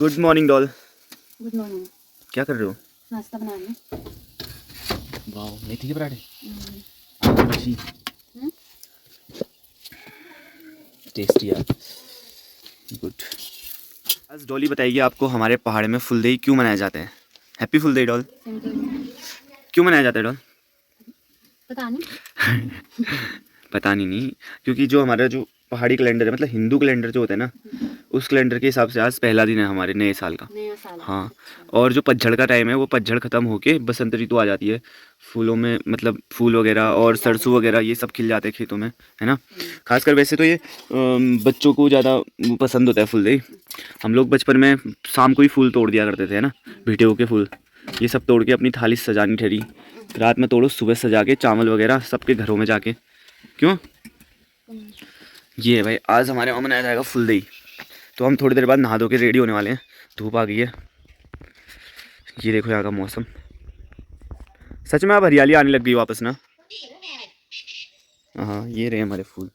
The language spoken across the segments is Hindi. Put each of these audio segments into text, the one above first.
Good morning doll. Good morning. क्या कर रहे हो? नाश्ता बना रही हूँ। वाह, मेथी के पराठे। टेस्टी यार। गुड। आज डॉली बताइए आपको हमारे पहाड़ में फुलदेई क्यों मनाए जाते हैं। Happy Phuldei doll. क्यों मनाया जाता है डॉल? पता नहीं। पता नहीं, क्योंकि जो हमारा जो पहाड़ी कैलेंडर है, मतलब हिंदू कैलेंडर जो होता है ना, उस कैलेंडर के हिसाब से आज पहला दिन है हमारे नए साल का। नया साल। हाँ। और जो पतझड़ का टाइम है वो पतझड़ खत्म होके बसंत ऋतु आ जाती है। फूलों में मतलब फूल वगैरह और सरसों वगैरह ये सब खिल जाते हैं खेतों में, है ना। खासकर वैसे तो ये बच्चों को ज़्यादा पसंद होता है फूलदेई। हम लोग बचपन में शाम को ही फूल तोड़ दिया करते थे, है ना। भीटेऊ के फूल ये सब तोड़ के अपनी थाली सजानी ठहरी। रात में तोड़ो, सुबह सजा के चावल वगैरह सबके घरों में जाके। क्यों? ये है भाई, आज हमारे वहाँ मनाया जाएगा फुलदेई। तो हम थोड़ी देर बाद नहा धो के रेडी होने वाले हैं। धूप आ गई है। ये देखो यहाँ का मौसम। सच में अब हरियाली आने लग गई वापस ना। हाँ, ये रहे हमारे फूल।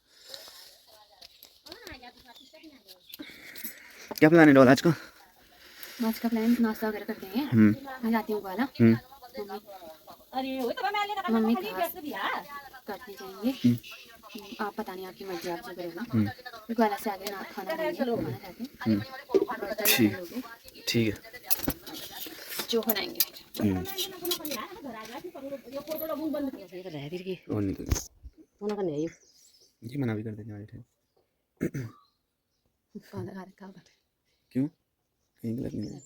क्या प्लान है डॉल आज का? आज का प्लान नाश्ता वगैरह करते हैं। मैं जाती हूँ वाला। मम्मी घास काटने जाएंगे। आप पता नहीं, आपकी मर्जी, आप जो करेगा। ग्वाला से आगे खाना खाएंगे। ठीक है। जो बनाएंगे। और नहीं तो ये मना भी कर देने वाले थे। क्यों? कहीं गलत नहीं है।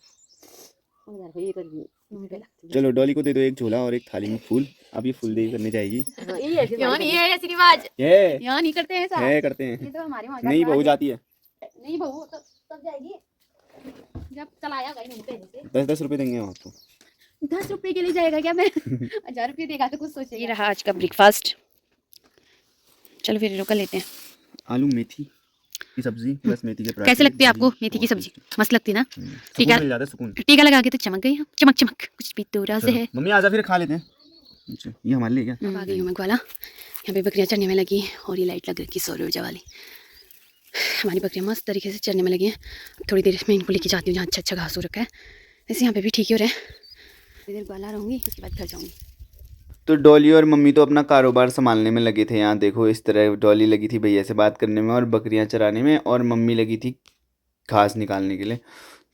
चलो डॉली को दे दो एक झोला और एक थाली में फूल। अब ये फुलदेई करने जाएगी। ये ऐसी रिवाज यहाँ नहीं करते हैं। है करते हैं। ये तो हमारे वहाँ नहीं बहू जाती है। नहीं बहू तब जाएगी जब चलाया गई नहीं पहले से। 10-10 रुपए देंगे हम आपको। 10 रुपए के लिए जाएगा क्या? मैं 1000 रुपए देगा तो कुछ सोचेगा। ये रहा आज का ब्रेकफास्ट। चलो फिर रोका लेते हैं। आलू मेथी की सब्जी प्लस मेथी के पराठे। कैसे लगती है आपको मेथी की सब्जी? मस्त लगती ना। टीका टीका लगा के तो चमक गई। चमक चमक कुछ भी तो राज है। मम्मी आजा फिर खा लेते हैं। अच्छा, ये हमारे लिए क्या? आ गई हूँ मैं ग्वाला। यहाँ पे बकरियाँ चढ़ने में लगी और ये लाइट लग रही सौर ऊर्जा वाली। हमारी बकरियाँ मस्त तरीके से चढ़ने में लगी हैं। थोड़ी देर में इनको लेके जाती हूँ जहाँ अच्छा अच्छा घास हो रखा है। वैसे यहाँ पे भी ठीक ही हो रहा है। थोड़ी देर ग्वाला रहूँगी, उसके बाद घर जाऊँगी। तो डॉली और मम्मी तो अपना कारोबार संभालने में लगे थे। यहाँ देखो इस तरह डॉली लगी थी भैया से बात करने में और बकरियां चराने में, और मम्मी लगी थी घास निकालने के लिए।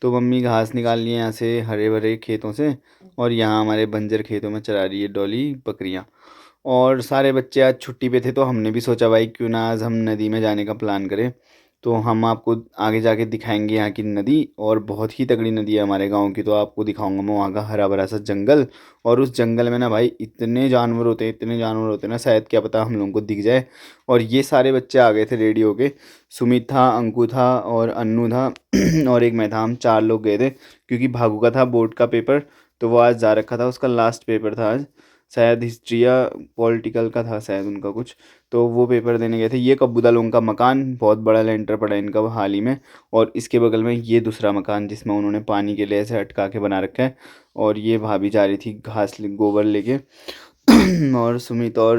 तो मम्मी घास निकाल लिए यहाँ से हरे भरे खेतों से, और यहाँ हमारे बंजर खेतों में चरा रही है डॉली बकरियाँ। और सारे बच्चे आज छुट्टी पे थे तो हमने भी सोचा भाई क्यों ना आज हम नदी में जाने का प्लान करें। तो हम आपको आगे जाके दिखाएंगे यहाँ की नदी, और बहुत ही तगड़ी नदी है हमारे गांव की। तो आपको दिखाऊंगा मैं वहाँ का हरा भरा सा जंगल, और उस जंगल में ना भाई इतने जानवर होते हैं, इतने जानवर होते हैं ना, शायद क्या पता हम लोगों को दिख जाए। और ये सारे बच्चे आ गए थे रेडी होके। सुमित था, अंकु था और अन्नू था और एक मैं था। हम 4 लोग गए थे क्योंकि भागू का था बोर्ड का पेपर, तो वो आज जा रखा था। उसका लास्ट पेपर था आज, शायद हिस्ट्री या पॉलिटिकल का था शायद उनका कुछ। तो वो पेपर देने गए थे। ये कब्बूदा लोगों का मकान, बहुत बड़ा लेंटर पड़ा इनका हाल ही में। और इसके बगल में ये दूसरा मकान जिसमें उन्होंने पानी के लिए ऐसे अटका के बना रखा है। और ये भाभी जा रही थी गोबर लेके और सुमित और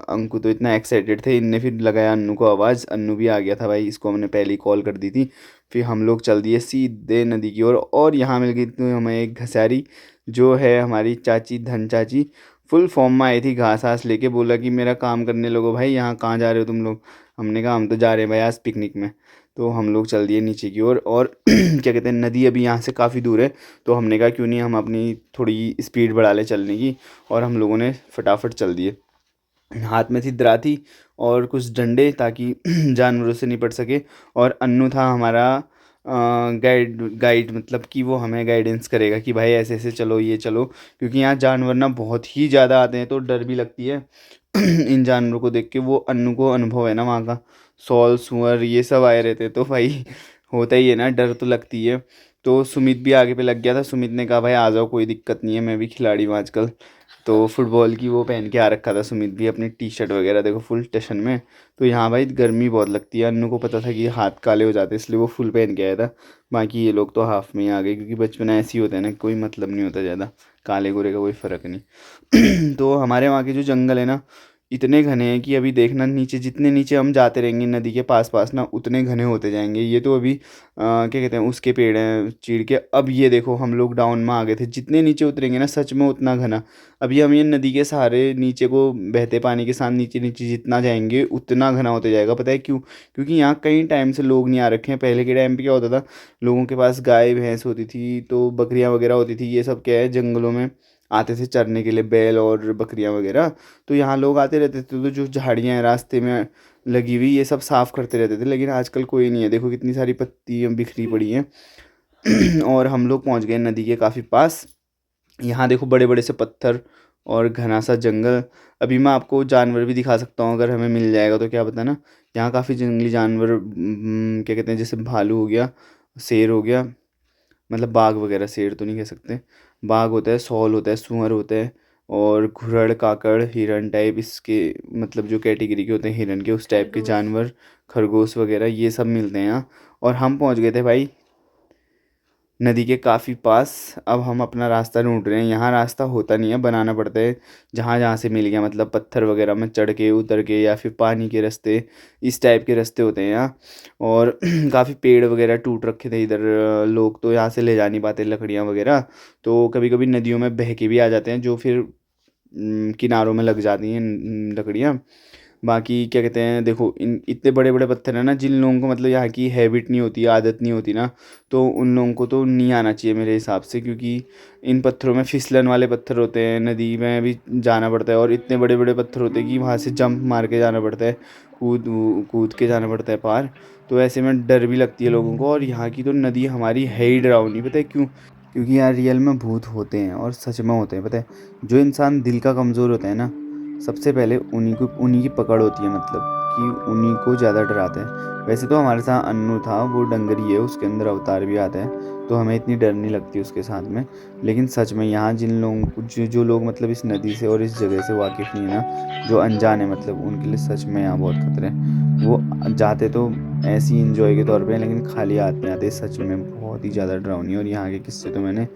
अंकु तो इतना एक्साइटेड थे, इनने फिर लगाया अन्नू को आवाज़। अन्नू भी आ गया था भाई, इसको हमने पहले ही कॉल कर दी थी। फिर हम लोग चल दिए सीधे नदी की ओर, और यहाँ मिल गई तो हमें एक घसारी जो है हमारी चाची, धन चाची। फुल फॉर्म में आई थी घास आस लेके। बोला कि मेरा काम करने लगो भाई, यहाँ कहाँ जा रहे हो तुम लोग? हमने कहा हम तो जा रहे हैं भाई आज पिकनिक में। तो हम लोग चल दिए नीचे की ओर। और क्या कहते हैं, नदी अभी यहाँ से काफ़ी दूर है, तो हमने कहा क्यों नहीं हम अपनी थोड़ी स्पीड बढ़ा ले चलने की। और हम लोगों ने फटाफट चल दिए। हाथ में थी दराती और कुछ डंडे ताकि जानवरों से निपट सके। और अन्नू था हमारा गाइड, मतलब कि वो हमें गाइडेंस करेगा कि भाई ऐसे ऐसे चलो, ये चलो। क्योंकि यहाँ जानवर ना बहुत ही ज़्यादा आते हैं तो डर भी लगती है इन जानवरों को देख के। वो अन्नू को अनुभव है ना वहाँ का, सौल सुअर ये सब आए रहते तो भाई होता ही है ना, डर तो लगती है। तो सुमित भी आगे पे लग गया था। सुमित ने कहा भाई आ जाओ, कोई दिक्कत नहीं है, मैं भी खिलाड़ी हूँ आजकल। तो फुटबॉल की वो पहन के आ रखा था सुमित भी, अपनी टी शर्ट वगैरह देखो फुल टशन में। तो यहाँ भाई गर्मी बहुत लगती है। अन्नू को पता था कि हाथ काले हो जाते इसलिए वो फुल पहन के आया था। बाकी ये लोग तो हाफ में ही आ गए, क्योंकि बचपन ऐसे ही होता है ना, कोई मतलब नहीं होता ज़्यादा, काले गोरे का कोई फ़र्क नहीं तो हमारे वहाँ के जो जंगल है ना, इतने घने हैं कि अभी देखना नीचे, जितने नीचे हम जाते रहेंगे नदी के पास पास ना, उतने घने होते जाएंगे। ये तो अभी क्या कहते हैं उसके पेड़ हैं चीड़ के। अब ये देखो हम लोग डाउन में आ गए थे, जितने नीचे उतरेंगे ना सच में उतना घना। अभी हम ये नदी के सहारे नीचे को बहते पानी के साथ नीचे नीचे जितना जाएंगे उतना घना होते जाएगा। पता है क्यों? क्योंकि यहाँ कई टाइम से लोग नहीं आ रखे हैं। पहले के टाइम पे क्या होता था, लोगों के पास गाय भैंस होती थी, तो बकरियाँ वगैरह होती थी। ये सब क्या है, जंगलों में आते थे चरने के लिए, बैल और बकरियां वगैरह। तो यहाँ लोग आते रहते थे, तो जो झाड़ियाँ हैं रास्ते में लगी हुई, ये सब साफ़ करते रहते थे। लेकिन आजकल कोई नहीं है, देखो कितनी सारी पत्ती बिखरी पड़ी हैं। और हम लोग पहुँच गए नदी के काफ़ी पास। यहाँ देखो बड़े बड़े से पत्थर और घना सा जंगल। अभी मैं आपको जानवर भी दिखा सकता हूँ अगर हमें मिल जाएगा तो, क्या पता ना। यहाँ काफ़ी जंगली जानवर, क्या कहते हैं, जैसे भालू हो गया, शेर हो गया, मतलब बाघ वगैरह, शेर तो नहीं कह सकते। बाघ होता है, सौल होता है, सूअर होता है, और घुड़ड़ काकड़ हिरन टाइप, इसके मतलब जो कैटेगरी के होते हैं हिरन के, उस टाइप के जानवर, खरगोश वगैरह, ये सब मिलते हैं यहाँ। और हम पहुँच गए थे भाई नदी के काफ़ी पास। अब हम अपना रास्ता ढूंढ रहे हैं। यहाँ रास्ता होता नहीं है, बनाना पड़ता है जहाँ जहाँ से मिल गया, मतलब पत्थर वगैरह में चढ़ के उतर के, या फिर पानी के रास्ते, इस टाइप के रास्ते होते हैं यहाँ। और काफ़ी पेड़ वगैरह टूट रखे थे इधर। लोग तो यहाँ से ले जा नहीं पाते लकड़ियाँ वगैरह, तो कभी कभी नदियों में बह के भी आ जाते हैं, जो फिर किनारों में लग जाती हैं लकड़ियाँ। बाकी क्या कहते हैं, देखो इन इतने बड़े बड़े पत्थर हैं ना, जिन लोगों को मतलब यहाँ की हैबिट नहीं होती, आदत नहीं होती ना, तो उन लोगों को तो नहीं आना चाहिए मेरे हिसाब से। क्योंकि इन पत्थरों में फिसलन वाले पत्थर होते हैं, नदी में भी जाना पड़ता है, और इतने बड़े बड़े पत्थर होते हैं कि वहाँ से जंप मार के जाना पड़ता है, कूद कूद के जाना पड़ता है पार। तो ऐसे में डर भी लगती है लोगों को। और यहाँ की तो नदी हमारी है ही डरावनी, पता है क्यों? क्योंकि यार रियल में भूत होते हैं, और सच में होते हैं। पता है, जो इंसान दिल का कमज़ोर होता है ना, सबसे पहले उन्हीं की पकड़ होती है, मतलब कि उन्हीं को ज़्यादा डराते हैं। वैसे तो हमारे साथ अन्नू था, वो डंगरी है, उसके अंदर अवतार भी आता है, तो हमें इतनी डर नहीं लगती उसके साथ में। लेकिन सच में यहाँ जिन लोगों को, जो लोग मतलब इस नदी से और इस जगह से वाकिफ़ नहीं है ना, जो अनजान है, मतलब उनके लिए सच में यहाँ बहुत खतरे हैं। वो जाते तो ऐसे ही इंजॉय के तौर पे, लेकिन खाली आते आते सच में बहुत ही ज़्यादा डरावनी है। और यहाँ के किस्से तो मैंने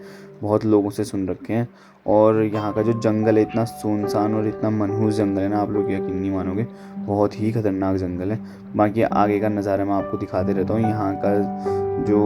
बहुत लोगों से सुन रखे हैं। और यहाँ का जो जंगल है, इतना सुनसान और इतना मनहूस जंगल है ना, आप लोग यकीन नहीं मानोगे, बहुत ही खतरनाक जंगल है। बाकी आगे का नज़ारा मैं आपको दिखाते रहता हूँ। यहाँ का जो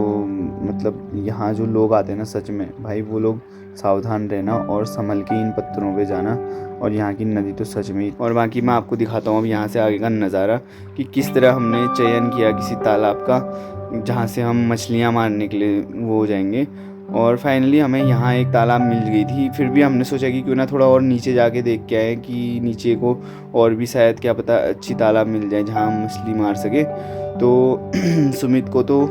मतलब यहाँ जो लोग आते हैं ना, सच में भाई वो लोग सावधान रहना और संभल के इन पत्थरों पे जाना। और यहाँ की नदी तो सच में। और बाकी मैं आपको दिखाता हूँ अब यहाँ से आगे का नज़ारा, कि किस तरह हमने चयन किया किसी तालाब का, जहाँ से हम मछलियाँ मारने के लिए वो हो जाएंगे। और फाइनली हमें यहाँ एक तालाब मिल गई थी। फिर भी हमने सोचा कि क्यों ना थोड़ा और नीचे जाके देख के आए, कि नीचे को और भी शायद क्या पता अच्छी तालाब मिल जाए जहाँ हम मछली मार सके। तो सुमित को तो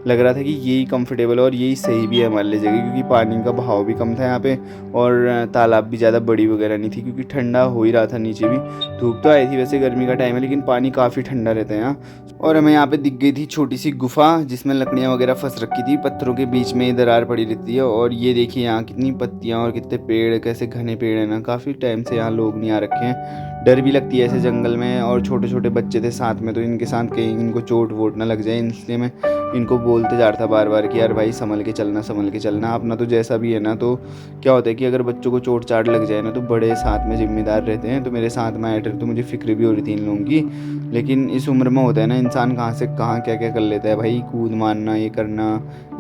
लग रहा था कि यही कंफर्टेबल है और यही सही भी है हमारे लिए जगह, क्योंकि पानी का बहाव भी कम था यहाँ पे, और तालाब भी ज़्यादा बड़ी वगैरह नहीं थी, क्योंकि ठंडा हो ही रहा था नीचे भी। धूप तो आई थी, वैसे गर्मी का टाइम है, लेकिन पानी काफ़ी ठंडा रहता है यहाँ। और हमें यहाँ पे दिख गई थी छोटी सी गुफा, जिसमें लकड़ियाँ वगैरह फंस रखी थी, पत्थरों के बीच में दरार पड़ी रहती है। और ये देखिए यहाँ कितनी पत्तियाँ और कितने पेड़, कैसे घने पेड़ हैं ना। काफ़ी टाइम से यहाँ लोग नहीं आ रखे हैं, डर भी लगती है ऐसे जंगल में। और छोटे छोटे बच्चे थे साथ में, तो इनके साथ कहीं इनको चोट वोट ना लग जाए, इसलिए मैं इनको बोलते जा रहा था बार बार कि यार भाई संभल के चलना, संभल के चलना। अपना तो जैसा भी है ना, तो क्या होता है कि अगर बच्चों को चोट चाट लग जाए ना, तो बड़े साथ में जिम्मेदार रहते हैं। तो मेरे साथ में आए थे, तो मुझे फिक्र भी हो रही थी इन लोगों की। लेकिन इस उम्र में होता है ना, इंसान कहाँ से कहाँ क्या क्या कर लेता है भाई, कूद मारना, ये करना।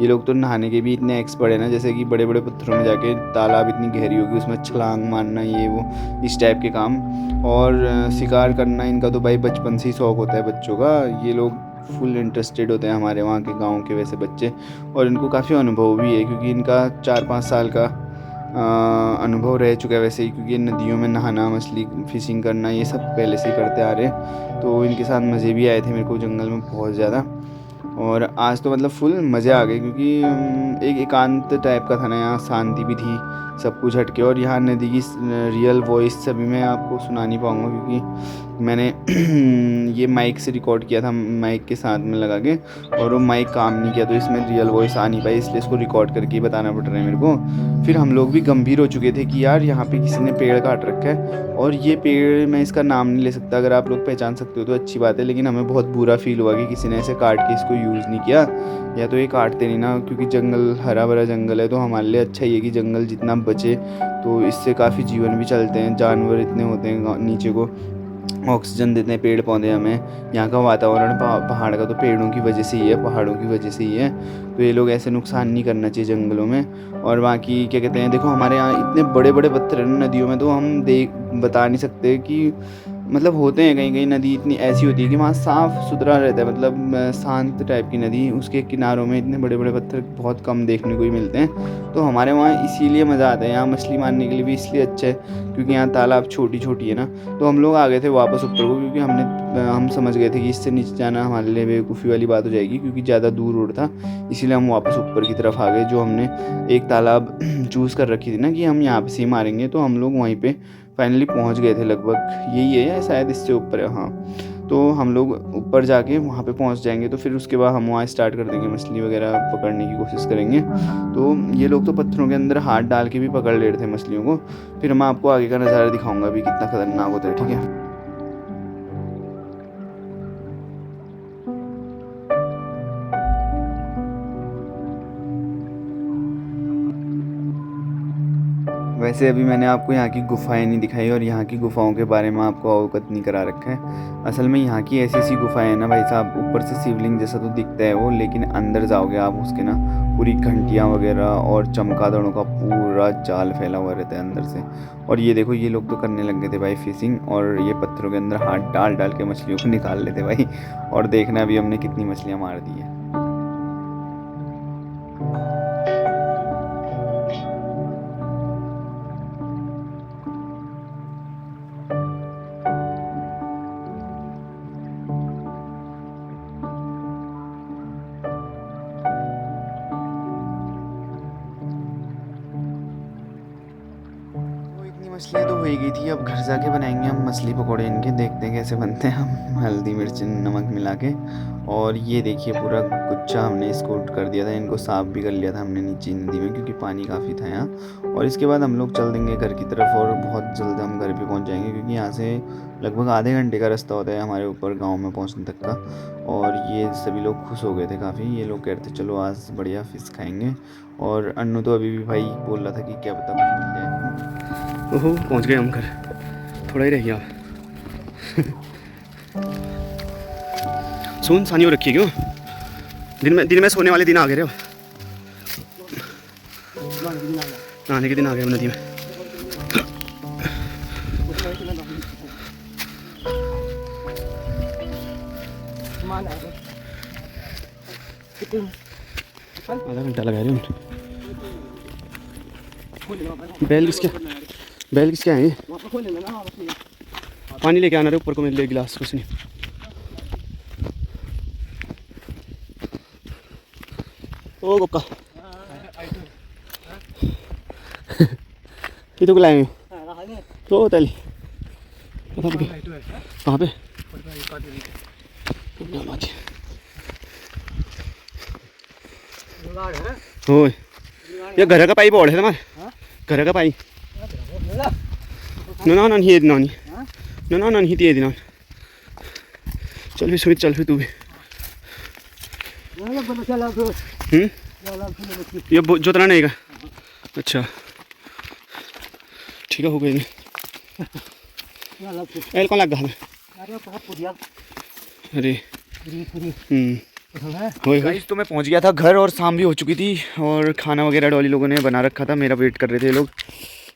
ये लोग तो नहाने के भी इतने एक्सपर्ट है ना, जैसे कि बड़े बड़े पत्थरों में जाके, तालाब इतनी गहरी होगी उसमें छलांग मारना, ये वो इस टाइप के काम। और शिकार करना इनका तो भाई बचपन से ही शौक़ होता है बच्चों का। ये लोग फुल इंटरेस्टेड होते हैं हमारे वहाँ के गांव के वैसे बच्चे। और इनको काफ़ी अनुभव भी है, क्योंकि इनका 4-5 साल का अनुभव रह चुका है वैसे ही, क्योंकि नदियों में नहाना, मछली फिशिंग करना, ये सब पहले से ही करते आ रहे हैं। तो इनके साथ मज़े भी आए थे मेरे को जंगल में बहुत ज़्यादा। और आज तो मतलब फुल मज़े आ गए, क्योंकि एक एकांत टाइप का था ना यहाँ, शांति भी थी, सब कुछ हट के। और यहाँ नदी की रियल वॉइस सभी मैं आपको सुना नहीं पाऊँगा, क्योंकि मैंने ये माइक से रिकॉर्ड किया था, माइक के साथ में लगा के, और वो माइक काम नहीं किया तो इसमें रियल वॉइस आ नहीं पाई, इसलिए इसको रिकॉर्ड करके ही बताना पड़ रहा है मेरे को। फिर हम लोग भी गंभीर हो चुके थे कि यार यहाँ पे किसी ने पेड़ काट रखा है, और ये पेड़ मैं इसका नाम नहीं ले सकता, अगर आप लोग पहचान सकते हो तो अच्छी बात है, लेकिन हमें बहुत बुरा फील हुआ कि किसी ने ऐसे काट के इसको यूज़ नहीं किया। या तो ये काटते नहीं ना, क्योंकि जंगल हरा भरा जंगल है, तो हमारे लिए अच्छा ही है कि जंगल जितना बचे, तो इससे काफ़ी जीवन भी चलते हैं, जानवर इतने होते हैं नीचे को, ऑक्सीजन देते हैं पेड़ पौधे हमें। यहाँ का वातावरण पहाड़ का तो पेड़ों की वजह से ही है, पहाड़ों की वजह से ही है, तो ये लोग ऐसे नुकसान नहीं करना चाहिए जंगलों में। और बाकी क्या कहते हैं, देखो हमारे यहाँ इतने बड़े बड़े पत्थर हैं नदियों में, तो हम बता नहीं सकते कि मतलब होते हैं कहीं कहीं नदी इतनी ऐसी होती है कि वहाँ साफ़ सुथरा रहता है, मतलब शांत टाइप की नदी, उसके किनारों में इतने बड़े बड़े पत्थर बहुत कम देखने को ही मिलते हैं। तो हमारे वहाँ इसीलिए मज़ा आता है, यहाँ मछली मारने के लिए भी इसलिए अच्छा है क्योंकि यहाँ तालाब छोटी छोटी है ना। तो हम लोग आ गए थे वापस ऊपर को, क्योंकि हम समझ गए थे कि इससे नीचे जाना हमारे लिए बेवकूफ़ी वाली बात हो जाएगी, क्योंकि ज़्यादा दूर रोड था, इसीलिए हम वापस ऊपर की तरफ आ गए। जो हमने एक तालाब चूज़ कर रखी थी ना कि हम यहाँ पे से ही मारेंगे, तो हम लोग वहीं पे फाइनली पहुंच गए थे, लगभग यही है या शायद इससे ऊपर है, हाँ। तो हम लोग ऊपर जाके वहाँ पे पहुँच जाएंगे, तो फिर उसके बाद हम वहाँ स्टार्ट कर देंगे, मछली वगैरह पकड़ने की कोशिश करेंगे। तो ये लोग तो पत्थरों के अंदर हाथ डाल के भी पकड़ ले रहे थे मछलियों को। फिर मैं आपको आगे का नज़ारा दिखाऊंगा अभी कितना खतरनाक होता है, ठीक है। वैसे अभी मैंने आपको यहाँ की गुफाएं नहीं दिखाई, और यहाँ की गुफाओं के बारे में आपको अवगत नहीं करा रखा है। असल में यहाँ की ऐसी ऐसी गुफाएं हैं ना भाई साहब, ऊपर से शिवलिंग जैसा तो दिखता है वो, लेकिन अंदर जाओगे आप उसके ना पूरी घंटियाँ वगैरह और चमगादड़ों का पूरा जाल फैला हुआ रहता है अंदर से। और ये देखो ये लोग तो करने लग गए थे भाई फिशिंग, और ये पत्थरों के अंदर हाथ डाल डाल के मछलियों को निकाल लेते भाई। और देखना अभी हमने कितनी मछलियाँ मार दी है। मछलियाँ तो हो ही गई थी, अब घर जाके बनाएंगे हम मछली पकौड़े इनके, देखते हैं कैसे बनते हैं हम, हल्दी मिर्च नमक मिला के। और ये देखिए पूरा गुच्छा हमने इसको कर दिया था, इनको साफ़ भी कर लिया था हमने नीचे नदी में, क्योंकि पानी काफ़ी था यहाँ। और इसके बाद हम लोग चल देंगे घर की तरफ, और बहुत जल्द हम घर पे पहुँच जाएंगे, क्योंकि यहाँ से लगभग आधे घंटे का रास्ता होता है हमारे ऊपर गाँव में पहुँचने तक का। और ये सभी लोग खुश हो गए थे काफ़ी, ये लोग कह रहे थे चलो आज बढ़िया फ़िश खाएँगे। और अन्नू तो अभी भी भाई बोल रहा था कि क्या पता कुछ मिल जाए। ओहो पहुंच गए हम घर, थोड़ा ही रह गया। सुन सानी हो रखी है क्यों, दिन में सोने वाले दिन आ गए रे, नहाने के दिन आ गए नदी में। आधा घंटा लगा रहे हैं। बैल किसके हैं ये? पानी लेके आना रे ऊपर को मेरे लिए गिलास, कुछ नहीं। ओ गोका ये तो लाए तो ताली कहाँ पे हो ये घर का पाइप और है तुम्हारे घर का पाइप ना ना नहीं नानी ना ना नहीं दिए दिन चल भी सुमित चल फिर तू भी ये जोतना नहीं का अच्छा ठीक है हो गई एल कौन लग गया अरे गाइस तो मैं पहुंच गया था घर और शाम भी हो चुकी थी और खाना वगैरह डॉली लोगों ने बना रखा था, मेरा वेट कर रहे थे लोग।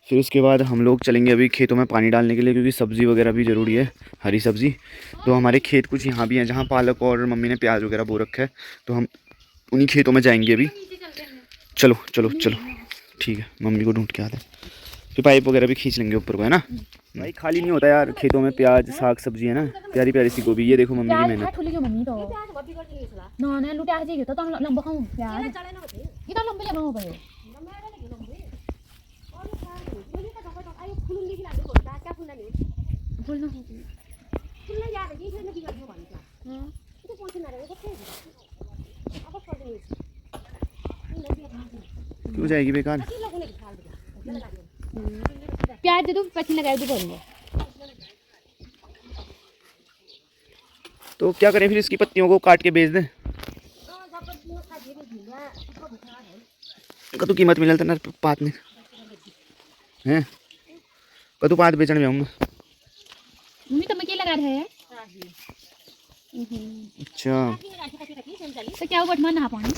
फिर उसके बाद हम लोग चलेंगे अभी खेतों में पानी डालने के लिए, क्योंकि सब्ज़ी वगैरह भी ज़रूरी है, हरी सब्ज़ी। तो हमारे खेत कुछ यहाँ भी हैं जहाँ पालक और मम्मी ने प्याज वगैरह बो रखा है, तो हम उन्हीं खेतों में जाएंगे अभी। चलो चलो चलो ठीक है, मम्मी को ढूंढ के आते हैं, फिर पाइप वगैरह भी खींच लेंगे ऊपर को, है ना भाई। खाली नहीं होता यार खेतों में, प्याज साग सब्जी है ना, प्यारी प्यारी सी गोभी। ये देखो मम्मी की मेहनत। क्यों जाएगी बेकार? प्याज दे दो, पची लगाए दो बोलूँगा। तो क्या करें फिर, इसकी पत्तियों को काट के बेच दें? कतु कीमत मिलल ना पात में हैं, कतु पात बेचने में आऊँगा। मम्मी तो मके लगा रहे हैं। अच्छा तो क्या वो बटमान नहा पानी।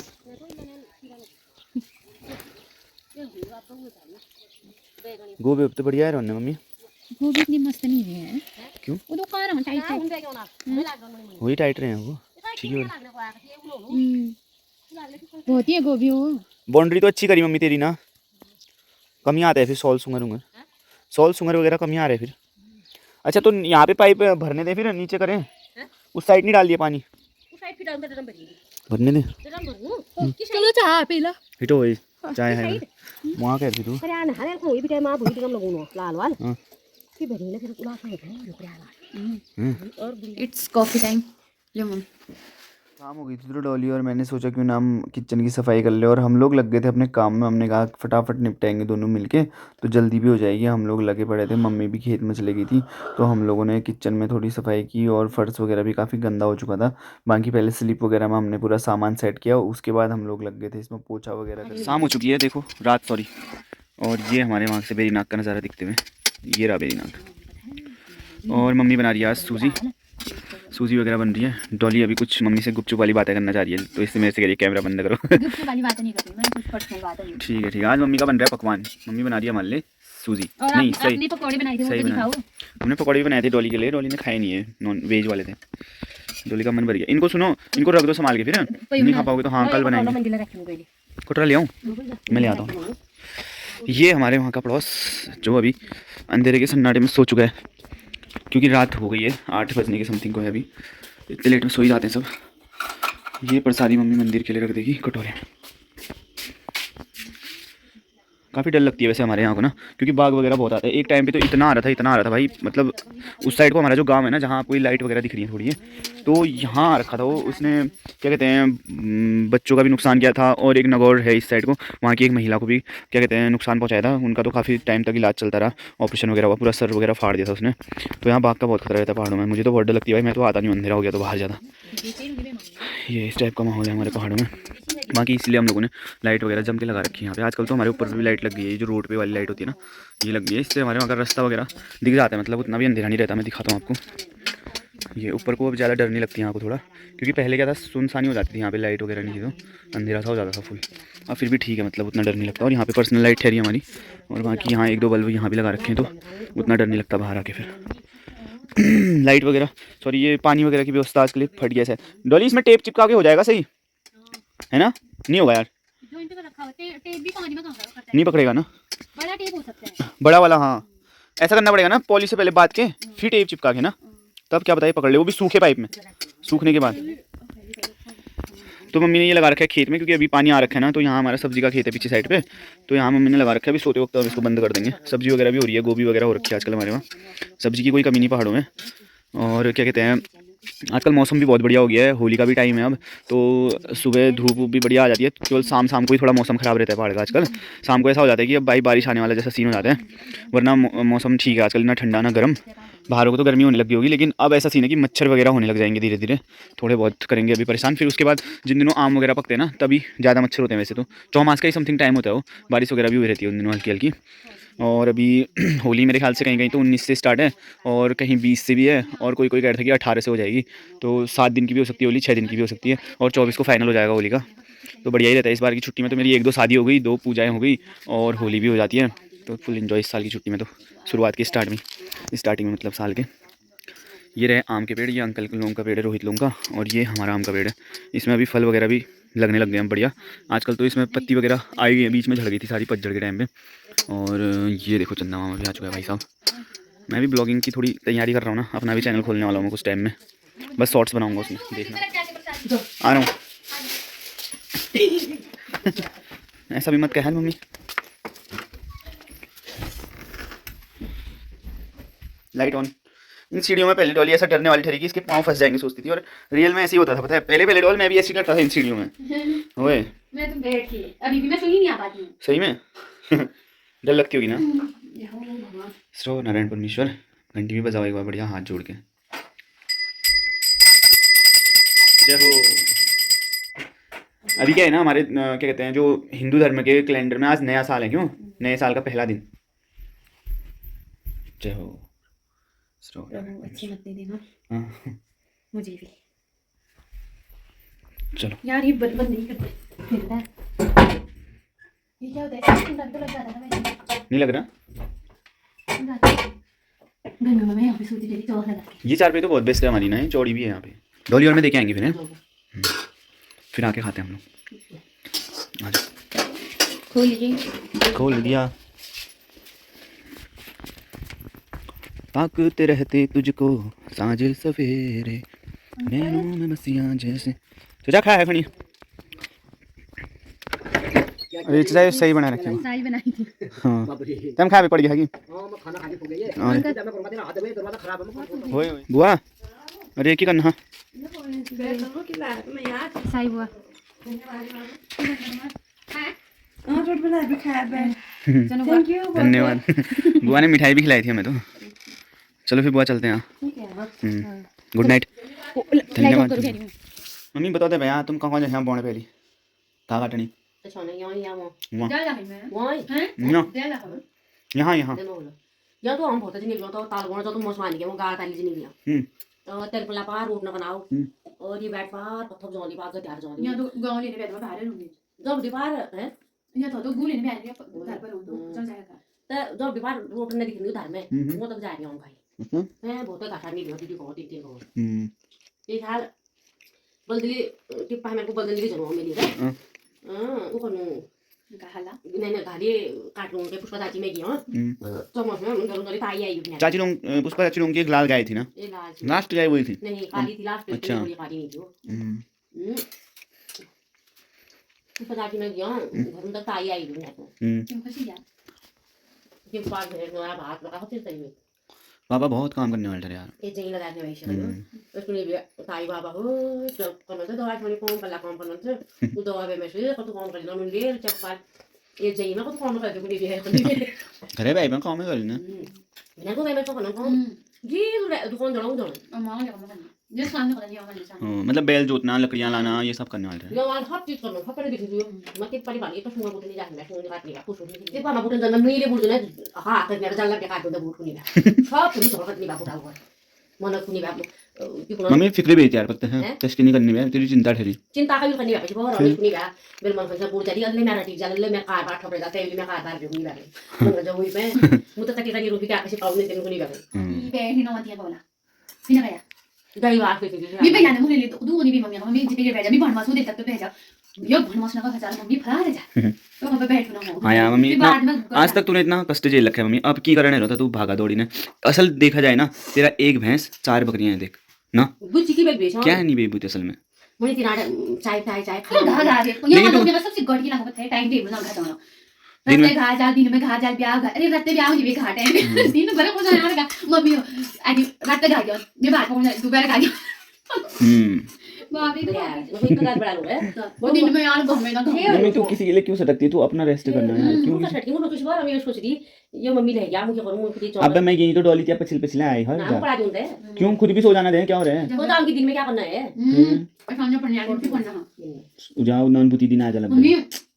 गोभी अब तो बढ़िया है रोने मम्मी। वो भी इतनी मस्त नहीं है। क्यों? वो तो कहाँ रहा टाइट है। वही टाइट रहे हैं वो, ठीक है। बहुत ही है गोभी वो। बाउंड्री तो अच्छी करी मम्मी तेरी ना, कम ही आता है फिर सॉल सुंगर उंगर, सॉल सुंगर वगैरह कम ही आ रहे फिर। अच्छा तो यहाँ पे पाइप भरने दे, फिर नीचे करें, उस साइड नहीं डाल दिया पानी, भरने दे। चलो चाह पी लो। हिटो वही चाय है वहाँ कह रही तू। It's coffee time. Low mummy. शाम हो गई थी तो डॉली और मैंने सोचा क्यों ना हम किचन की सफाई कर ले, और हम लोग लग गए थे अपने काम में। हमने कहा फटाफट निपटाएंगे दोनों मिलके, तो जल्दी भी हो जाएगी। हम लोग लगे पड़े थे, मम्मी भी खेत में चली गई थी, तो हम लोगों ने किचन में थोड़ी सफाई की, और फर्श वगैरह भी काफ़ी गंदा हो चुका था। बाकी पहले स्लिप वगैरह में हमने पूरा सामान सेट किया, उसके बाद हम लोग लग गए थे इसमें पोछा वगैरह कर। शाम हो चुकी है देखो, रात सॉरी। और ये हमारे वहाँ से बेरीनाग का नज़ारा दिखते हुए, ये रहा बेरीनाग। और मम्मी बना रही है आज सूजी वगैरह बन रही है। डॉली अभी कुछ मम्मी से गुपचुप वाली बातें करना चाह रही है, तो इससे मेरे से कह रही है कैमरा बंद करो। गुपचुप वाली बातें नहीं कर रही मैं, कुछ पर्सनल बातें नहीं। ठीक है आज मम्मी का बन रहा है पकवान। मम्मी बना रही है हमारे लिए सूजी। नहीं सही, आपने पकौड़े बनाए थे वो सही तो बना। दिखाओ। हमने पकौड़े भी बनाए थे डॉली के लिए, डॉली ने खाए नहीं है, नॉन वेज वाले थे। डॉली का मन भर गया। इनको सुनो, इनको रख दो संभाल के, फिर नहीं खा पाओगे तो हाँ कल बनाएंगे। कटोरा ले आऊँ, मैं ले आता हूँ। ये हमारे वहाँ का पड़ोस जो अभी अंधेरे के सन्नाटे में सो चुका है, क्योंकि रात हो गई है, 8 बजने के समथिंग को है अभी। इतने लेट में सो ही जाते हैं सब। ये प्रसादी मम्मी मंदिर के लिए रख देगी कटोरे में। काफ़ी डर लगती है वैसे हमारे यहाँ को ना, क्योंकि बाघ वगैरह बहुत आता है। एक टाइम पे तो इतना आ रहा था भाई, मतलब उस साइड को हमारा जो गांव है ना, जहाँ कोई लाइट वगैरह दिख रही है थोड़ी है, तो यहाँ आ रखा था वो। उसने क्या कहते हैं बच्चों का भी नुकसान किया था, और एक नगौर है इस साइड को, वहाँ की एक महिला को भी क्या कहते हैं नुकसान पहुँचाया था। उनका तो काफ़ी टाइम तक इलाज चलता रहा, ऑपरेशन वगैरह हुआ, पूरा सर वगैरह फाड़ दिया था उसने। तो यहाँ बाघ का बहुत खतरा रहता है पहाड़ों में। मुझे तो बहुत डर लगती है भाई, मैं तो आता नहीं, अंधेरा हो गया तो बाहर ज़्यादा। ये इस टाइप का माहौल है हमारे पहाड़ों में। बाकी इसलिए हम लोगों ने लाइट वगैरह जम के लगा रखी है यहाँ पे। आजकल तो हमारे ऊपर भी लाइट लग गई है, ये जो रोड पे वाली लाइट होती है ना, ये लग गई है। इससे हमारे वहाँ का रास्ता वगैरह दिख जाता है, मतलब उतना भी अंधेरा नहीं रहता। मैं दिखाता हूँ आपको। ये ऊपर को अब ज़्यादा डर नहीं लगती यहाँ को थोड़ा, क्योंकि पहले क्या था सुनसानी हो जाती थी यहाँ पे, लाइट वगैरह नहीं थी तो अंधेरा सा हो जाता था फुल। अब फिर भी ठीक है, मतलब उतना डर नहीं लगता। और यहाँ पे पर्सनल लाइट ठहरी हमारी, और बाकी यहाँ 1-2 बल्ब यहाँ भी लगा रखे हैं, तो उतना डर नहीं लगता बाहर आके फिर। लाइट वगैरह सॉरी, ये पानी वगैरह की व्यवस्था आज के लिए फट गया है। डॉली इसमें टेप चिपका के हो जाएगा सही है ना? नहीं होगा यार, टेप भी पानी में कहाँ करता है? नहीं पकड़ेगा ना, बड़ा टेप हो सकता है। बड़ा वाला। हाँ ऐसा करना पड़ेगा ना, पॉली से पहले बात के फिर टेप चिपका के ना, तब क्या बताइए पकड़ ले, वो भी सूखे पाइप में, सूखने के बाद। तो मम्मी ने ये लगा रखा है खेत में, क्योंकि अभी पानी आ रखा है ना, तो यहाँ हमारा सब्जी का खेत है पीछे साइड पे, तो यहाँ मम्मी ने लगा रखा है। अभी सोते वक्त हम इसको बंद कर देंगे। सब्जी वगैरह भी हो रही है, गोभी वगैरह हो रखी है आजकल हमारे वहाँ। सब्जी की कोई कमी नहीं पहाड़ों में। और क्या कहते हैं आजकल मौसम भी बहुत बढ़िया हो गया है, होली का भी टाइम है अब, तो सुबह धूप भी बढ़िया आ जाती है। केवल शाम को ही थोड़ा मौसम ख़राब रहता है पहाड़ का आजकल। शाम को ऐसा हो जाता है कि अब भाई बारिश आने वाला जैसा सीन हो जाता है, वरना मौसम ठीक है आजकल, ना ठंडा ना गर्म। बाहर को तो गर्मी होने लगी होगी, लेकिन अब ऐसा सीन है कि मच्छर वगैरह होने लग जाएंगे धीरे धीरे, थोड़े बहुत करेंगे अभी परेशान। फिर उसके बाद जिन दिनों आम वगैरह पकते हैं ना, तभी ज़्यादा मच्छर होते हैं। वैसे तो 4 मास का ही समथिंग टाइम होता है वो, बारिश वगैरह भी हुई रहती है उन दिनों हल्की हल्की। और अभी होली मेरे ख्याल से कहीं कहीं तो 19 से स्टार्ट है, और कहीं 20 से भी है, और कोई कह रहा था कि 18 से हो जाएगी। तो 7 दिन की भी हो सकती है होली, 6 दिन की भी हो सकती है, और 24 को फाइनल हो जाएगा होली का। तो बढ़िया ही रहता है। इस बार की छुट्टी में तो मेरी 1-2 शादी हो गई, 2 पूजाएँ हो गई, और होली भी हो जाती है, तो फुल इन्जॉय इस साल की छुट्टी में। तो शुरुआत की स्टार्टिंग में मतलब साल के। ये रहे आम के पेड़, ये अंकल लोगों का पेड़ है, रोहित लोगों का, और ये हमारा आम का पेड़ है। इसमें अभी फल वगैरह भी लगने लग गए हैं बढ़िया। आजकल तो इसमें पत्ती वगैरह आई गई है, बीच में झड़ गई थी सारी पतझड़ के टाइम पे। और ये देखो चंदा मामा भी आ चुका है भाई साहब। मैं भी ब्लॉगिंग की थोड़ी तैयारी कर रहा हूँ ना, अपना भी चैनल खोलने वाला हूँ कुछ टाइम में, बस शॉर्ट्स बनाऊँगा उसमें, देखना आ रहा हूँ। ऐसा भी मत कह मम्मी। Light on. इन सीढ़ियों में पहले डॉली ऐसा डरने वाली ठहरी कि इसके पाँव फंस जाएंगे सोचती थी, और रियल में ऐसे ही होता था, पता है। पहले पहले डॉल मैं भी ऐसे ही करता था इन सीढ़ियों में। ओए मैं तो बैठी अभी भी मैं सोई नहीं आ पाती हूँ। सही में डर लगती होगी ना। श्रो नारायण परमेश्वर, घंटी भी बजाओ एक बार बढ़िया हाथ जोड़ के। जय हो। अभी क्या है ना, हमारे क्या कहते हैं, जो हिंदू धर्म के कैलेंडर में आज नया साल है, क्यों नए साल का पहला दिन। जय हो। श्रो अच्छी मत दे देना हाँ, मुझे भी चलो यार, ये बंद नहीं करते फिरता है। ये क्या होता है, इसको तो लग जाता था मैं नहीं लग रहा। घर में मैं यहाँ पे सोती थी चौक लगा के। ये चारपाई तो बहुत बेस्ट है हमारी ना, ये चौड़ी भी है यहाँ पे। डॉली और में देखे आएंगे फिर, हैं? फिर आके खाते हैं हम लोग। आज खोल लीजिए। खोल दिया। ताकते रहते तुझको साँझ सवेरे, नैनों में मसियाँ जैसे। तो जा खाया है खनी। अरे चाय सही बना रखी हो। साई बनाई थी। हाँ तम खा भी पड़ गया कि होए बुआ। अरे की करना साई बुआ धन्यवाद। बुआ ने मिठाई भी खिलाई थी हमें तो। चलो फिर बुआ चलते हैं। Good night. धन्यवाद। मम्मी बताओ दे भैया, तुम कहाँ यहाँ बोने पहली कहाँ काटनी यहाँ यहाँ या तो हम बहुत नहीं तो ताल गोना तो मौसम आने के वो गाड़ ताली नहीं लिया तो तेल पला पार रोट ना बनाओ और ये बैठ पार पत्थर जोली पार गटार जोली यहाँ तो गांव लेने बैठ में बाहर रहूंगी जब दीवार है यहाँ तो गू लेने बैठ गया घर पर हूँ तो चल जाएगा। तो जब दीवार रोट नहीं दिखनी उधर में वो तक जा रही हूँ भाई मैं बहुत घाटा नहीं लिया दीदी को तीन को ये हाल बल्दी टिप्पा मेरे को बल्दी भी जरूर मिली है वो कौन कहाला नहीं घाली काट लूँ के पुष्पा चाची में गया चम्मच में उन घरों ताई आई चाची लोग पुष्पा चाची लोग की एक लाल गाय थी ना, ये लाल लास्ट गाय वही थी। नहीं काली थी लास्ट पे अच्छा। थोड़ी काली नहीं थी वो पुष्पा चाची में गया घरों तक ताई आई मेरे को क्यों खुशी यार के पास मेरे को हाथ लगा होते सही में पापा बहुत काम करने वाले थे यार। ये जंग लगाने वाली शक्ल उसने भी ताई बाबा हो जब करना था दवा छोड़ी कौन पल्ला कौन करना था वो दवा पे मैं से कतो कौन करना मैं ले जब पाल ये जंग में कतो कौन करते मुझे भी है घरे भाई मैं काम कर लेना मैंने को मैं तो करना कौन जी दुकान दौड़ाऊं दौड़ मामा ने कहा जिस काम में करनी होगा हाँ, मतलब बैल जोतना लकड़ियाँ लाना ये सब करने वाले थे। ये वाला हर चीज करना हर तरह की चीज मैं के परिवार ये तो सुना बोलने जा मैं सुनने काटने का कुछ नहीं ये पापा बोलते जन्म नहीं ले बोलते ना हां करने का जल्ला के काट दो बोल नहीं सब कुछ तो करने का बोला हुआ मन कुनी बाप मम्मी फिक्र भी यार पता है टेस्ट नहीं करनी है तेरी चिंता ठहरी चिंता का भी करनी है बहुत और कुनी का बिल मन से बोल जारी अल्ले मेरा ठीक जल्ले मैं कार बात ठोक जाते हैं मैं कार बात भी बारे मैं जो हुई मैं मुझे तक की रोटी का किसी पाउने दिन कुनी बारे ये बैठ नहीं नौतिया बोला बिना गया गई बात पे मी पे जाने मुझे ले तो दूर नहीं भी मम्मी जी पे भेजा मी भणमास दे तक तो भेजा यो भणमास ना का हजार मम्मी फरा रह जा तो वहां पे बैठ ना हो। हाँ यार मम्मी आज तक तूने इतना कष्ट झेल रखा है मम्मी, अब की करने रहता तू भागा दौड़ी ने। असल देखा जाए ना तेरा एक भैंस 4 बकरियां हैं देख ना, बुच्ची की बेच बेच क्या है नहीं बेबूत असल में मुझे तीन चाय चाय चाय घा घा दे यहाँ तो मेरा सबसे गड़की लगा पता है टाइम टेबल ना घाटा ना दिन में घा जा दिन में घा जा ब्याह अरे रात ब्याह नहीं भी घाट है दिन भर को जाने का मम्मी आज रात घा गया ये बात को दोपहर घा गया बाबी वो इतना बड़ा लोग है वो दिन में यार घर में ना मम्मी तू किसी के लिए क्यों सटकती है, तू अपना रेस्ट करना है यार क्यों। क्यों सटकी मुझे कुछ बार मैं सोच रही ये मम्मी ले गया मुझे करूं मुझे चौक अब मैं यही तो डॉली क्या पछिल पछिले आई है नाम पढ़ा दूंगा क्यों खुद भी सो जाना दे क्या हो रहा है तो आगे दिन में क्या करना है खाना पड़ने यार भी पड़ना जाओ नॉन बुती दिन आ जा मम्मी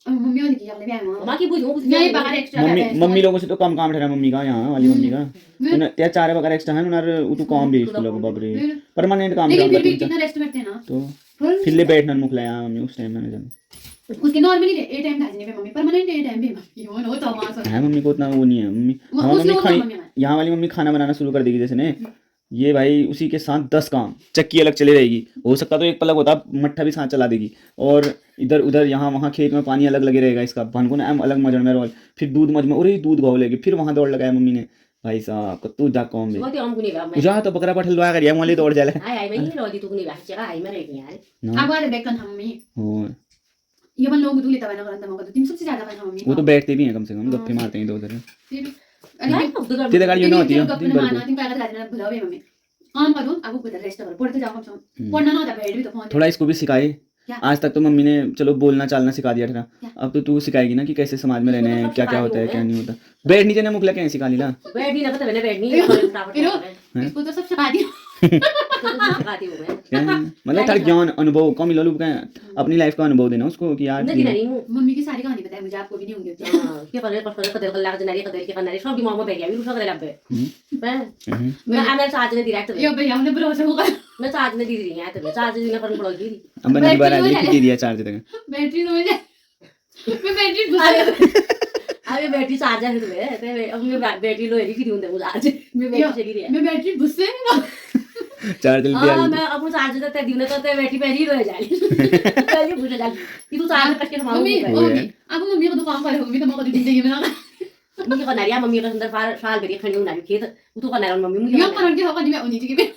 मम्मी ने किया ले आया मां की बुझो नहीं बाहर एक्स्ट्रा मम्मी लोगों से तो कम काम ठहरा मम्मी का, यहाँ वाली मम्मी का त्या 4 बकरा एक्स्ट्रा है उनार तू काम भी इसको लगो बाप रे परमानेंट काम लेकिन फिर भी कर कितना रेस्ट करते हैं ना तो फिर ले बैठना मुखला यहाँ मम्मी उस टाइम में जान उसके नॉर्मली ए टाइम खाने में मम्मी परमानेंट ए टाइम पे मम्मी हो तो मां है मम्मी को उतना वो नहीं है मम्मी हमारी मम्मी खानी यहाँ वाली मम्मी खाना बनाना शुरू कर देगी जैसे ने ये भाई उसी के साथ 10 काम चक्की अलग चले रहेगी, हो सकता तो एक पलक होता मट्ठा भी साथ चला देगी और इधर उधर यहाँ वहाँ खेत में पानी अलग लगे रहेगा इसका भन को ना अलग मजड़ में रोल फिर दूध मज में और दूध घाव लेगी फिर वहाँ दौड़ लगाया मम्मी ने भाई साहब तू जा कौन वो तो हम कुनी बा जा तो बकरा पठल दवा करिया मोले दौड़ जाले आई मैं नहीं रोदी तू कुनी बा चेगा आई मैं रही यार अब वाले बेकन हम मम्मी हो ये बन लोग दूले तवा ना करन मौका तो तुम सबसे ज्यादा बन मम्मी वो तो बैठते भी हैं कम से कम गप्पे मारते हैं इधर उधर अरे तेरे गाड़ी ना होती है दिन भर माना दिन पहले रात में भुलावे मम्मी काम करो, आपको पता रेस्ट करो, पढ़ते जाओ कम से कम, पढ़ना ना होता बेड भी तो फोन थोड़ा इसको भी सिखाए। क्या? आज तक तो मम्मी ने चलो बोलना चालना सिखा दिया था, क्या? अब तो तू सिखाएगी ना कि कैसे समाज में रहना है, क्या क्या होता है क्या नहीं होता। बैठ नीचे ने मुखला क्या सिखा लीला। बैठ नहीं लगता मैंने बैठ नहीं इसको तो सब सिखा दिया। सिखाती हूँ मैं क्या मतलब तार ज्ञान अनुभव कम मिलो लोग अपनी लाइफ का अनुभव देना उसको कि यार नहीं नहीं हूँ मम्मी की सारी कहानी पता है मुझे, आपको भी नहीं होंगी के करे पर कदर कल्ला जनारी कदर के करना सब दिमाग में बैठ गया भी दूसरा करे लंबे मैं आने साथ ने डायरेक्ट ये भैया हमने भरोसा होगा। मैं साथ में दी रही है तो चार्ज दिन पर पड़ोगी अब मैंने दोबारा आ गई दे दिया चार्ज तक बैटरी तो मुझे मैं बैटरी अरे बैटरी चार्ज है तुम्हें ते अब मैं बैटरी लो रही थी उनसे मुझे आज मैं बैटरी चली रही है मैं बैटरी गुस्से में चार्ज जल्दी आ हां मैं अपन चार्ज देते दिन तो ते बैटरी पहले ही लो जाली पहले पूछ जाली कि तू चार्ज करके मांगो मम्मी अब मम्मी को तो काम करे मम्मी तो मको जिंदगी में ना मुझे करना रिया मम्मी का अंदर साल बेरी खड़ी होना खेत तू करना मम्मी मुझे यो करन के होगा नहीं मैं उन्हीं की में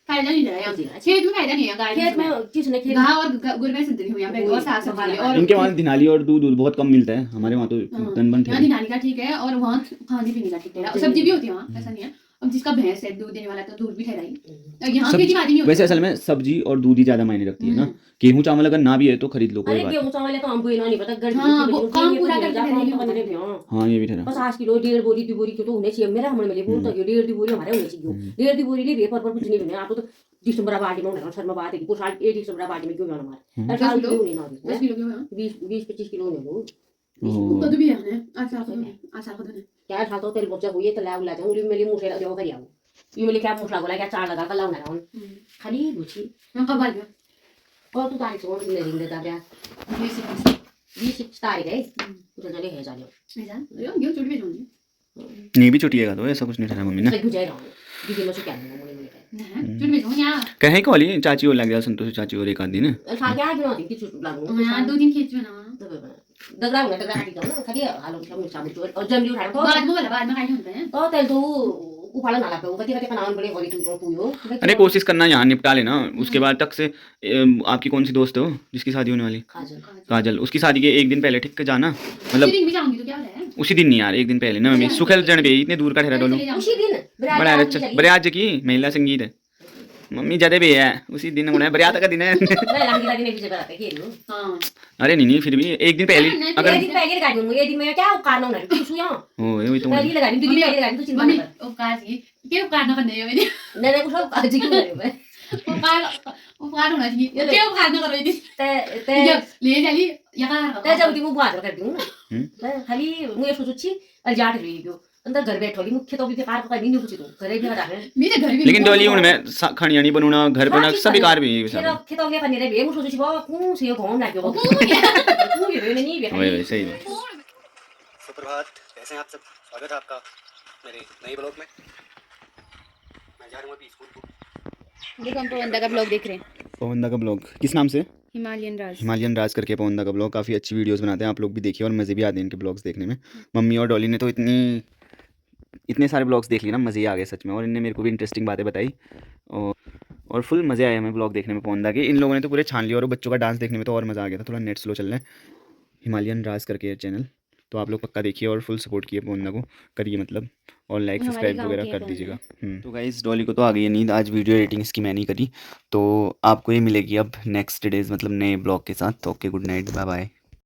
फायदा नहीं है खेत में फायदा नहीं है गाय खेत में किसने खेत घास और गुड़ में सिंदरी हुई यहाँ पे और साग सब्जी और इनके वहाँ दिनाली और दूध बहुत कम मिलता है, हमारे वहाँ तो तन बन यहाँ दिनाली का ठीक है और वहाँ खाने पीने का ठीक है, सब्जी भी होती है वहाँ, ऐसा नहीं है। अब जिसका भैंस है दूध देने वाला तो दूध भी ठहराई, यहाँ खेती बाड़ी नहीं होती। वैसे असल में सब्जी और दूध ही ज्यादा मायने रखती है ना। गेहूं चावल अगर ना भी है तो खरीद लो कोई अरे बात गेहूं चावल तो हमको नहीं पता गर्मी हाँ, वो काम पूरा करके हाँ ये भी था 50 किलो 1.5 बोरी 2 बोरी तो होने चाहिए मेरा हमने मिले बोल तो 1.5 बोरी हमारे होने चाहिए 1.5 बोरी ले पेपर पर कुछ नहीं बने आपको तो दिसंबर बाटी में होना शर्मा बात है कि साल 1 दिसंबर बाटी में क्यों जाना हमारे साल क्यों नहीं ना 10 किलो क्यों है 20-25 किलो नहीं हो तो भी है अच्छा को तो क्या साल तो तेल बच्चा हुई है तो ला ला जाऊं मेरे मुंह से जो करिया ये मेरे क्या मुसला बोला क्या चार लगा का लाऊं ना खाली बुझी मैं कब आ गया और तू तारीख से नहीं रिंग देता ब्याह 20 तारीख है तो चले है जाने मैं जान यो चुट भी जाऊंगी नहीं भी छुट्टिएगा तो ऐसा कुछ नहीं था मम्मी ना गुजर रहा हूं दीदी मैं क्या बोलूं मुझे चुट भी जाऊंगी यार कहे को वाली चाची को लग गया संतोष चाची और एक आदि ना खा क्या क्यों आती कि चुट लागू मैं 2 दिन खींच में ना दगड़ा होना दगड़ा हटी जाओ ना खाली हालो क्या मुझे साबुन और जमली उठा तो बाद में खाई होता है तो तेल तो उफाड़ा ना लगे कति कति बनावन पड़े होली तू पुयो अरे कोशिश करना यहाँ निपटा लेना उसके बाद तक से आपकी कौन सी दोस्त हो जिसकी शादी होने वाली काजल उसकी शादी के एक दिन पहले ठीक है जाना मतलब दिन भी जाऊंगी तो क्या है उसी दिन नहीं यार एक दिन पहले ना मम्मी सुखल जन भी इतने दूर का ठहरा डोलो उसी दिन बड़ा अच्छा बरियाज की महिला संगीत है मम्मी ज्यादा भी है उसी दिन होना है बरियात का दिन है अरे नहीं फिर भी एक दिन पहले अगर दिन पहले लगा दूंगी ये दिन में क्या कारण होना है कुछ यहां ओ ये तो पहले लगा दूंगी पहले लगा दूंगी चिंता मम्मी ओ काजी क्या कारण करने है मैंने नहीं कुछ काजी क्यों करे मैं वो कारण होना चाहिए क्या कारण कर रही थी ते ले जाली यहाँ ते जब दी बात कर दूं ना खाली मुझे सोचुची जाट रही जो अंदर घर बैठोली मुख्य तो भी कार का नहीं कुछ तो घरे भी रहा है मेरे घर भी लेकिन डोली उनमें खानिया नहीं बनना घर पे ना सभी कार भी फिर खेतों के करने रे बे मुझे सोची बाबा कौन से घूम ना क्यों कौन ये नहीं बे वही सही है सुप्रभात कैसे हैं आप सब स्वागत है आपका मेरे नए ब्लॉग में मैं जा रहा हूँ अभी स्कूल को देखो हम पवनदा का ब्लॉग देख रहे हैं पवनदा का ब्लॉग किस नाम से हिमालयन राज करके पवनदा का ब्लॉग काफ़ी अच्छी वीडियोस बनाते हैं आप लोग भी देखिए और मज़े भी आते हैं इनके ब्लॉग्स देखने में मम्मी और डॉली ने तो इतने सारे ब्लॉग्स देख लिए ना मज़े ही आ गए सच में और इनने मेरे को भी इंटरेस्टिंग बातें बताई और फुल मज़े आए हमें ब्लॉग देखने में पवनदा के इन लोगों ने तो पूरे छान लिया और बच्चों का डांस देखने में तो और मज़ा आ गया था थोड़ा नेट स्लो चल रहा है हिमालयन राज करके चैनल तो आप लोग पक्का देखिए और फुल सपोर्ट किए पवनदा को करिए मतलब और लाइक सब्सक्राइब वगैरह कर दीजिएगा तो गाइस डॉली को तो आ गई है नींद आज वीडियो एडिटिंग इसकी मैं नहीं करी तो आपको ये मिलेगी अब नेक्स्ट डेज मतलब नए ब्लॉग के साथ तो okay good night bye bye